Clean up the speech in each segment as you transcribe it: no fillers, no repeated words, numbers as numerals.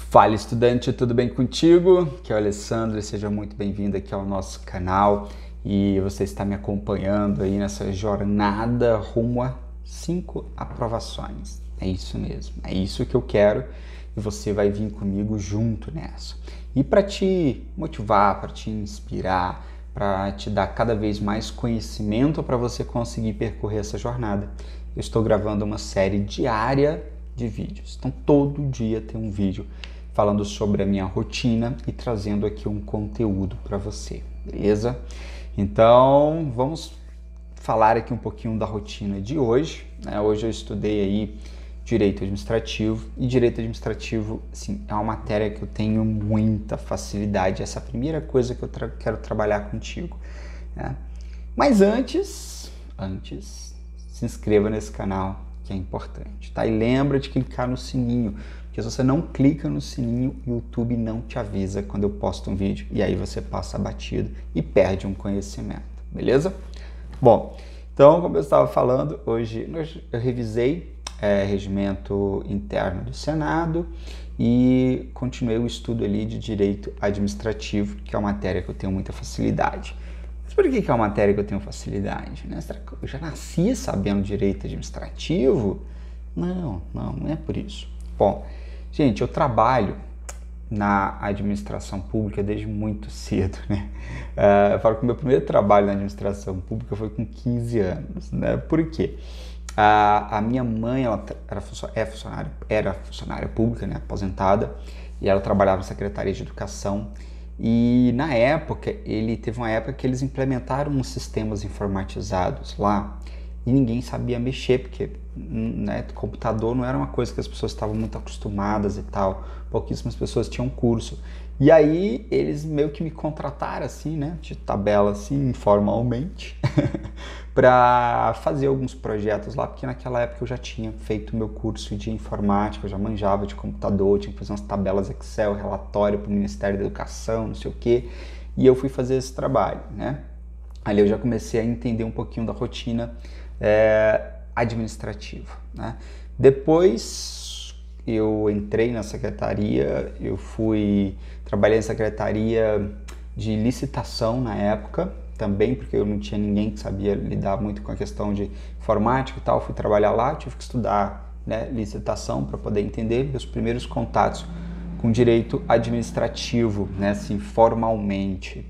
Fala, estudante, tudo bem contigo? Aqui é o Alessandro e seja muito bem-vindo aqui ao nosso canal. E você está me acompanhando aí nessa jornada rumo a 5 aprovações. É isso mesmo, é isso que eu quero e você vai vir comigo junto nessa. E para te motivar, para te inspirar, para te dar cada vez mais conhecimento para você conseguir percorrer essa jornada, eu estou gravando uma série diária de vídeos. Então todo dia tem um vídeo falando sobre a minha rotina e trazendo aqui um conteúdo para você, beleza? Então vamos falar aqui um pouquinho da rotina de hoje, né? Hoje eu estudei aí Direito Administrativo e Direito Administrativo, assim, é uma matéria que eu tenho muita facilidade, essa é a primeira coisa que eu quero trabalhar contigo, né? Mas antes, se inscreva nesse canal, que é importante, tá? E lembra de clicar no sininho, porque se você não clica no sininho, o YouTube não te avisa quando eu posto um vídeo, e aí você passa batido e perde um conhecimento, beleza? Bom, então, como eu estava falando, hoje eu revisei Regimento Interno do Senado e continuei o estudo ali de Direito Administrativo, que é uma matéria que eu tenho muita facilidade. Mas por que é uma matéria que eu tenho facilidade, né? Será que eu já nasci sabendo Direito Administrativo? Não é por isso. Bom, gente, eu trabalho na administração pública desde muito cedo, né? Eu falo que o meu primeiro trabalho na administração pública foi com 15 anos, né? Por quê? A minha mãe, ela era funcionária pública, né? Aposentada, e ela trabalhava na Secretaria de Educação. E na época, teve uma época que eles implementaram uns sistemas informatizados lá e ninguém sabia mexer, porque né, computador não era uma coisa que as pessoas estavam muito acostumadas e tal, pouquíssimas pessoas tinham curso. E aí eles meio que me contrataram assim, né, de tabela assim, informalmente, para fazer alguns projetos lá, porque naquela época eu já tinha feito o meu curso de informática, eu já manjava de computador, tinha que fazer umas tabelas Excel, relatório para o Ministério da Educação, não sei o quê, e eu fui fazer esse trabalho, né. Ali eu já comecei a entender um pouquinho da rotina administrativa, né? Depois eu entrei na secretaria, trabalhei na secretaria de licitação na época, também porque eu não tinha ninguém que sabia lidar muito com a questão de informática e tal, fui trabalhar lá, tive que estudar, né, licitação para poder entender meus primeiros contatos com direito administrativo, né, assim, formalmente.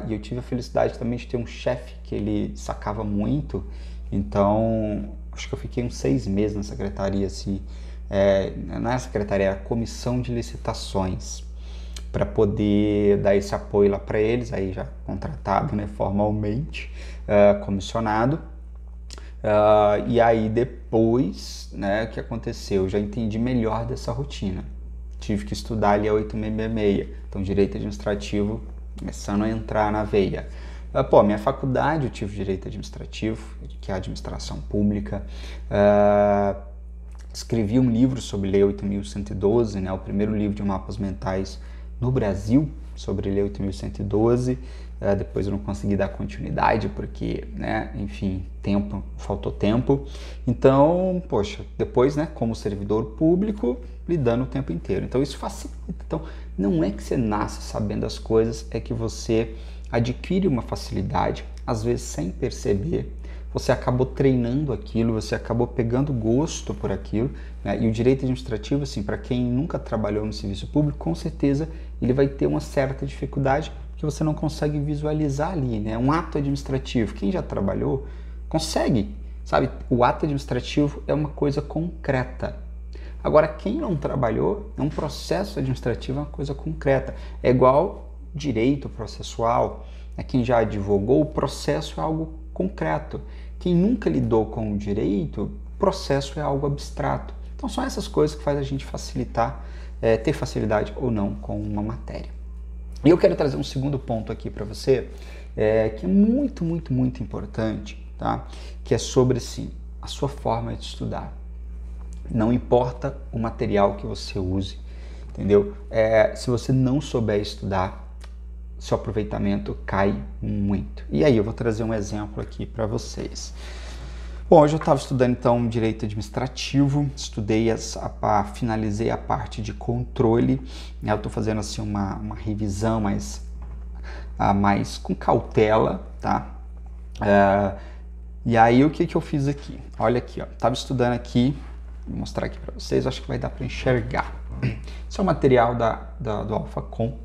E eu tive a felicidade também de ter um chefe que ele sacava muito, então acho que eu fiquei uns 6 meses na secretaria, assim, não era secretaria, era comissão de licitações, para poder dar esse apoio lá para eles, aí já contratado, né, formalmente, comissionado. E aí depois, né, o que aconteceu? Eu já entendi melhor dessa rotina. Tive que estudar ali a 8666, então Direito Administrativo começando a entrar na veia. Minha faculdade eu tive Direito Administrativo, que é a Administração Pública. Escrevi um livro sobre Lei 8.112, né, o primeiro livro de mapas mentais no Brasil sobre Lei 8.112. Depois eu não consegui dar continuidade porque, né, enfim, faltou tempo. Então, depois, né, como servidor público, lidando o tempo inteiro. Então isso facilita. Então, não é que você nasce sabendo as coisas, é que você adquire uma facilidade, às vezes sem perceber. Você acabou treinando aquilo, você acabou pegando gosto por aquilo, né? E o direito administrativo, assim, para quem nunca trabalhou no serviço público, com certeza ele vai ter uma certa dificuldade, porque você não consegue visualizar ali, né? Um ato administrativo, quem já trabalhou, consegue, sabe? O ato administrativo é uma coisa concreta. Agora, quem não trabalhou, um processo administrativo é uma coisa concreta. É igual direito processual, né? Quem já advogou, o processo é algo concreto. Quem nunca lidou com o direito, o processo é algo abstrato. Então são essas coisas que fazem a gente facilitar, ter facilidade ou não com uma matéria. E eu quero trazer um segundo ponto aqui para você, que é muito, muito, muito importante, tá? Que é sobre, sim, a sua forma de estudar. Não importa o material que você use, entendeu? Se você não souber estudar, seu aproveitamento cai muito. E aí eu vou trazer um exemplo aqui para vocês. Bom, hoje eu estava estudando então Direito Administrativo, finalizei a parte de controle, né? Eu estou fazendo assim uma revisão mais com cautela, tá? E aí o que eu fiz aqui? Olha aqui, ó, estava estudando aqui, vou mostrar aqui para vocês, acho que vai dar para enxergar. Esse é o material do AlphaCom,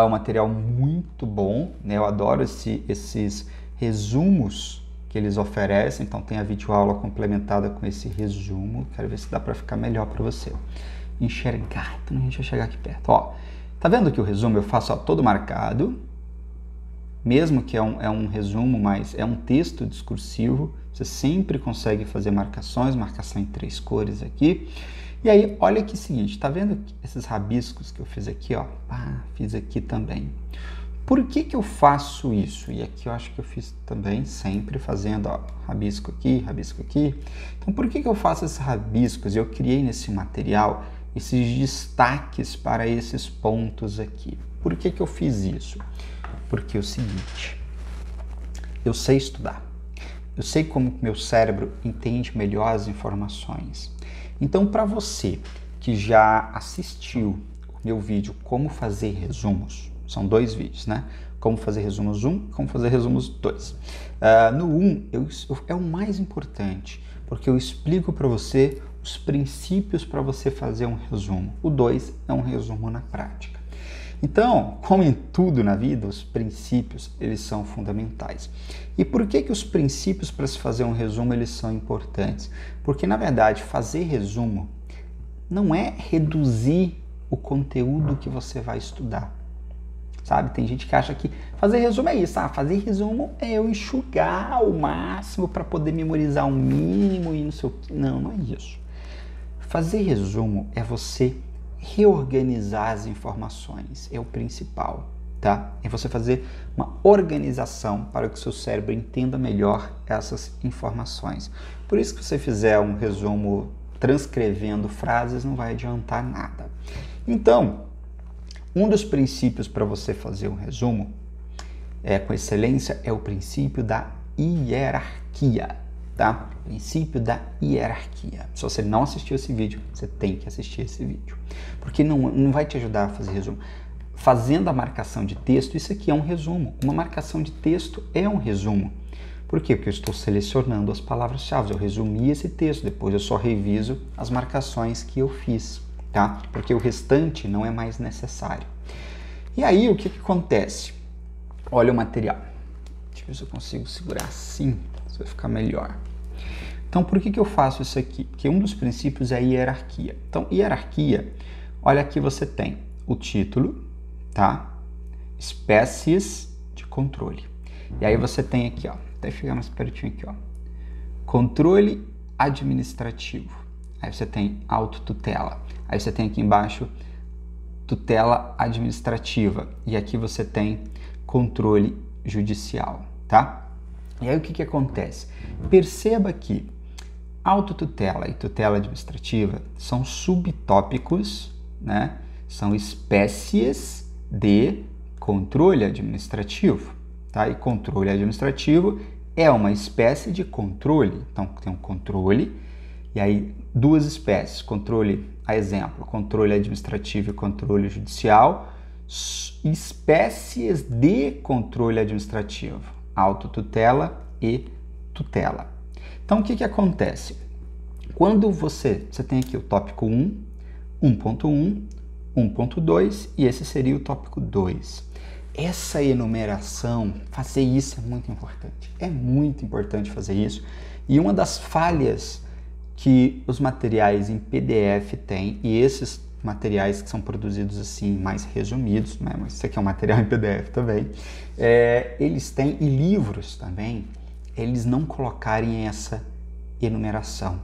um material muito bom, né? Eu adoro esses resumos que eles oferecem, então tem a videoaula complementada com esse resumo. Quero ver se dá para ficar melhor para você enxergar. Então a gente vai chegar aqui perto. Ó, tá vendo que o resumo eu faço todo marcado, mesmo que é um resumo, mas é um texto discursivo, você sempre consegue fazer marcação em 3 cores aqui. E aí, olha aqui o seguinte, tá vendo esses rabiscos que eu fiz aqui, ó? Fiz aqui também. Por que eu faço isso? E aqui eu acho que eu fiz também, sempre fazendo, ó, rabisco aqui, rabisco aqui. Então, por que eu faço esses rabiscos? Eu criei nesse material esses destaques para esses pontos aqui. Por que eu fiz isso? Porque é o seguinte, eu sei estudar. Eu sei como meu cérebro entende melhor as informações. Então, para você que já assistiu o meu vídeo Como Fazer Resumos, são 2 vídeos, né? Como fazer resumos 1 e como fazer resumos 2. No 1 é o mais importante, porque eu explico para você os princípios para você fazer um resumo. O 2 é um resumo na prática. Então, como em tudo na vida, os princípios, eles são fundamentais. E por que os princípios para se fazer um resumo, eles são importantes? Porque, na verdade, fazer resumo não é reduzir o conteúdo que você vai estudar. Sabe? Tem gente que acha que fazer resumo é isso. Fazer resumo é eu enxugar o máximo para poder memorizar o mínimo e não sei o que. Não, não é isso. Fazer resumo é você reorganizar as informações, é o principal, tá? É você fazer uma organização para que o seu cérebro entenda melhor essas informações. Por isso que você fizer um resumo transcrevendo frases não vai adiantar nada. Então, um dos princípios para você fazer um resumo com excelência é o princípio da hierarquia, tá? Princípio da hierarquia. Se você não assistiu esse vídeo, você tem que assistir esse vídeo, porque não vai te ajudar a fazer resumo. Fazendo a marcação de texto, isso aqui é um resumo. Uma marcação de texto é um resumo. Por quê? Porque eu estou selecionando as palavras-chave. Eu resumi esse texto, depois eu só reviso as marcações que eu fiz, tá? Porque o restante não é mais necessário. E aí, o que acontece? Olha o material. Deixa eu ver se eu consigo segurar assim, isso vai ficar melhor. Então, por que eu faço isso aqui? Porque um dos princípios é a hierarquia. Então, hierarquia, olha aqui você tem o título, tá? Espécies de controle. E aí você tem aqui, ó, até chegar mais pertinho aqui, ó. Controle administrativo. Aí você tem autotutela. Aí você tem aqui embaixo tutela administrativa. E aqui você tem controle judicial, tá? E aí o que acontece? Perceba que autotutela e tutela administrativa são subtópicos, né? São espécies de controle administrativo, tá? E controle administrativo é uma espécie de controle. Então, tem um controle e aí 2 espécies, controle, a exemplo, controle administrativo e controle judicial, espécies de controle administrativo, autotutela e tutela. Então, o que acontece? Quando você tem aqui o tópico 1, 1.1, 1.2 e esse seria o tópico 2. Essa enumeração, fazer isso é muito importante. É muito importante fazer isso. E uma das falhas que os materiais em PDF têm, e esses materiais que são produzidos assim, mais resumidos, né? Mas isso aqui é um material em PDF também, eles têm, e livros também, eles não colocarem essa enumeração,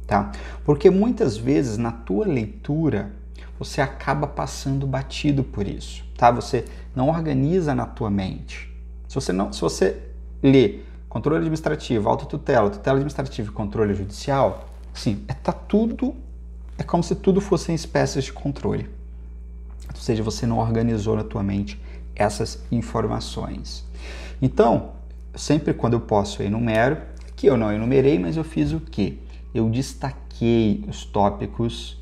tá? Porque muitas vezes na tua leitura você acaba passando batido por isso, tá? Você não organiza na tua mente. Se você lê controle administrativo, autotutela, tutela administrativa e controle judicial, sim, é como se tudo fossem espécies de controle. Ou seja, você não organizou na tua mente essas informações. Então, sempre quando eu posso eu enumero, Aqui eu não enumerei, mas eu fiz o quê? Eu destaquei os tópicos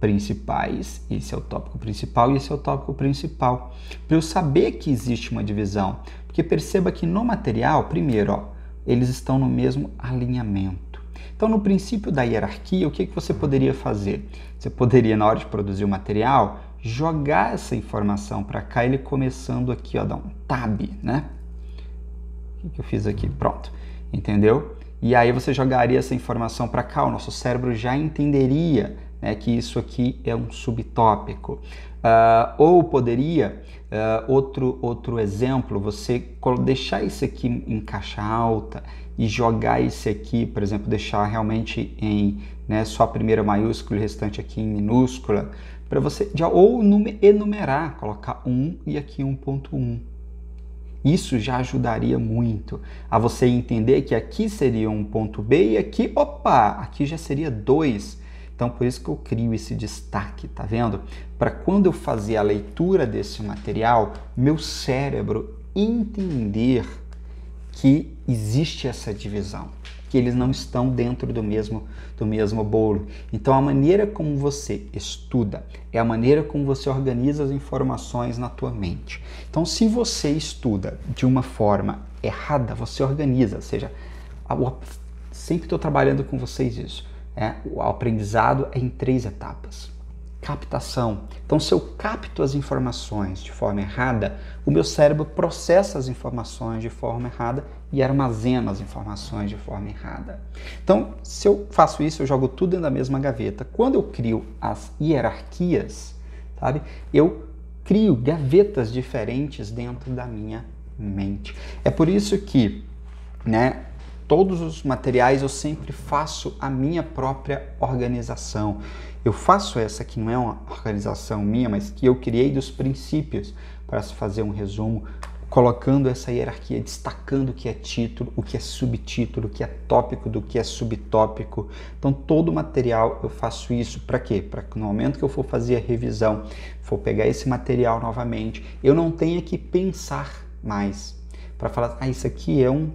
principais. Esse é o tópico principal e esse é o tópico principal. Para eu saber que existe uma divisão. Porque perceba que no material, primeiro, ó, eles estão no mesmo alinhamento. Então, no princípio da hierarquia, o que você poderia fazer? Você poderia, na hora de produzir o material, jogar essa informação para cá, ele começando aqui, ó, dar um tab, né? O que eu fiz aqui? Pronto. Entendeu? E aí você jogaria essa informação para cá, o nosso cérebro já entenderia, né, que isso aqui é um subtópico. Ou poderia, outro exemplo, você deixar isso aqui em caixa alta e jogar esse aqui, por exemplo, deixar realmente em, né, só a primeira maiúscula e o restante aqui em minúscula, para você, ou enumerar, colocar 1 e aqui 1.1. Isso já ajudaria muito a você entender que aqui seria um ponto B e aqui, opa, aqui já seria 2. Então, por isso que eu crio esse destaque, tá vendo? Para quando eu fazer a leitura desse material, meu cérebro entender que existe essa divisão, que eles não estão dentro do mesmo bolo. Então, a maneira como você estuda é a maneira como você organiza as informações na tua mente. Então, se você estuda de uma forma errada, você organiza, ou seja, sempre estou trabalhando com vocês isso. O aprendizado é em 3 etapas. Captação. Então, se eu capto as informações de forma errada, o meu cérebro processa as informações de forma errada e armazena as informações de forma errada. Então, se eu faço isso, eu jogo tudo dentro da mesma gaveta. Quando eu crio as hierarquias, sabe? Eu crio gavetas diferentes dentro da minha mente. É por isso que, né, todos os materiais eu sempre faço a minha própria organização. Eu faço essa que não é uma organização minha, mas que eu criei dos princípios para se fazer um resumo, colocando essa hierarquia, destacando o que é título, o que é subtítulo, o que é tópico, do que é subtópico. Então, todo o material eu faço isso para quê? Para que no momento que eu for fazer a revisão, for pegar esse material novamente, eu não tenha que pensar mais para falar, isso aqui é um...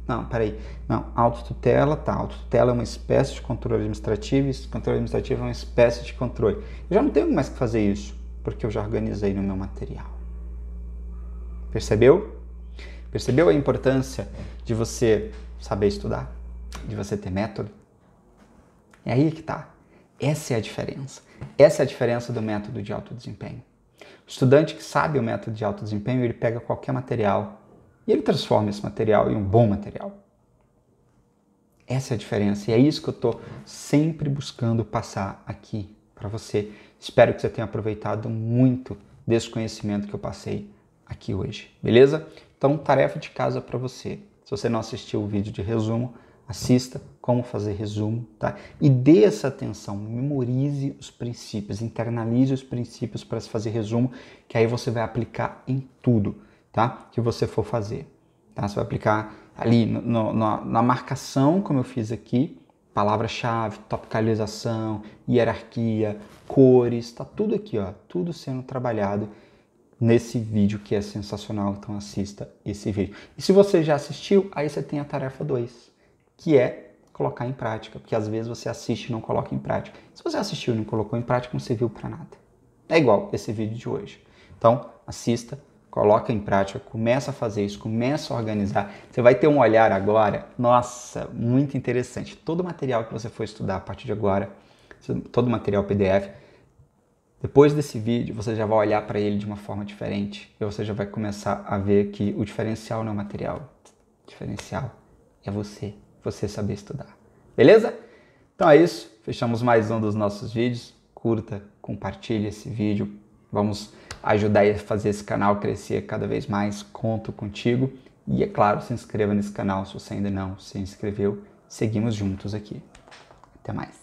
Não, peraí. Não, autotutela, tá. Autotutela é uma espécie de controle administrativo, esse controle administrativo é uma espécie de controle. Eu já não tenho mais que fazer isso, porque eu já organizei no meu material. Percebeu? Percebeu a importância de você saber estudar? De você ter método? É aí que tá. Essa é a diferença. Essa é a diferença do método de alto desempenho. O estudante que sabe o método de alto desempenho, ele pega qualquer material e ele transforma esse material em um bom material. Essa é a diferença. E é isso que eu estou sempre buscando passar aqui para você. Espero que você tenha aproveitado muito desse conhecimento que eu passei aqui hoje. Beleza? Então, tarefa de casa para você. Se você não assistiu o vídeo de resumo, assista como fazer resumo, tá? E dê essa atenção, memorize os princípios, internalize os princípios para se fazer resumo, que aí você vai aplicar em tudo, tá? Que você for fazer, tá? Você vai aplicar ali na marcação, como eu fiz aqui, palavra-chave, topicalização, hierarquia, cores, tá tudo aqui, ó, tudo sendo trabalhado nesse vídeo que é sensacional, então assista esse vídeo. E se você já assistiu, aí você tem a tarefa 2, que é colocar em prática, porque às vezes você assiste e não coloca em prática. Se você assistiu e não colocou em prática, não serviu para nada. É igual esse vídeo de hoje. Então, assista, coloca em prática, começa a fazer isso, começa a organizar. Você vai ter um olhar agora, nossa, muito interessante. Todo o material que você for estudar a partir de agora, todo o material PDF, depois desse vídeo, você já vai olhar para ele de uma forma diferente. E você já vai começar a ver que o diferencial não é o material. O diferencial é você saber estudar. Beleza? Então é isso. Fechamos mais um dos nossos vídeos. Curta, compartilhe esse vídeo. Vamos ajudar a fazer esse canal crescer cada vez mais. Conto contigo. E é claro, se inscreva nesse canal se você ainda não se inscreveu. Seguimos juntos aqui. Até mais.